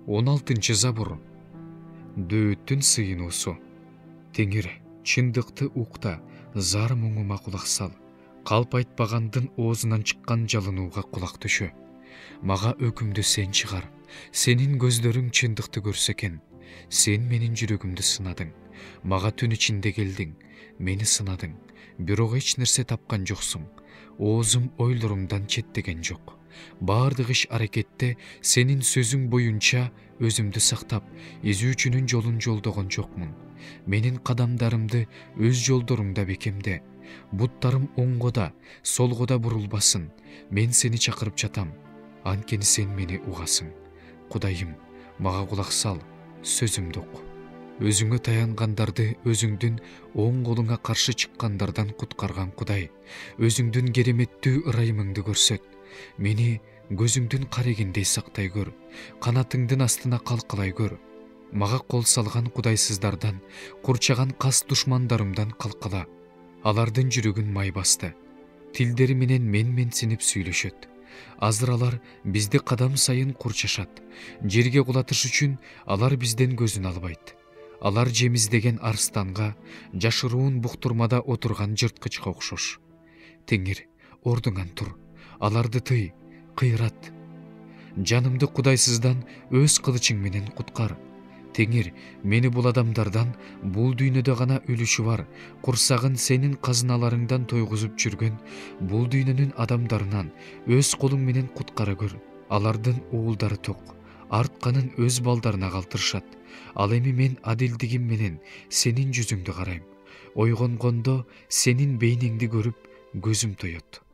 16 забур. Дөөттүн сыйынуусу. Теңир, чындыкты укта, зар муңума кулак сал. Калп айтпагандын оозунан чыккан жалынууга кулак түшө. Мага өкүмдү сен чыгар. Сенин көздөрүң чындыкты көрсө экен. Сен менин жүрөгүмдү сынадың. Мага түн ичинде келдиң. Мени сынадың. Бирок эч нерсе тапкан жоксуң. Оозум ойлорумдан четтеген жок. Баардык иш аракетте сенин сөзүң боюнча өзүмдү сактап, изүүчүнүн жолун жолдогон жокмун. Менин кадамдарымды өз жолдоруңда бекемде. Буттарым оңго да, солго да бурулбасын. Мен сени чакырып жатам. Анткени сен мени угасың. Кудайым, мага кулак сал, сөзүмдү ук. Өзүңө таянгандарды өзүңдүн оң колуңа каршы чыккандардан куткарган Кудай, өзүңдүн кереметтүү ырайымыңды көрсөт. Мени көзүңдүн карегиндей сактай көр, канатыңдын астына калкалай көр. Мага кол салган кудайсыздардан, курчаган кас душмандарымдан калкала. Алардын жүрөгүн май басты. Тилдери менен менсинип сүйлөшөт. Азыр алар бизди кадам сайын курчашат. Жерге кулатыш үчүн алар бизден көзүн албайт. Алар жемиздеген арстанга, жашыруун буктурмада отурган жырткычка окшош. Теңир, ордуңан тур. Аларды тый, кыйрат. Жанымды кудайсыздан өз кылычың менен куткар. Теңир, мени бул адамдардан, бул дүйнөдө гана өлүшү бар, курсагын сенин казыналарыңдан тойгузуп жүргөн бул дүйнөнүн адамдарынан өз колуң менен куткара көр. Алардын уулдары ток, артканын өз балдарына калтырышат. Ал эми мен адилдигим менен сенин жүзүңдү карайм. Ойгонгондо сенин бейнеңди көрүп көзүм тоет.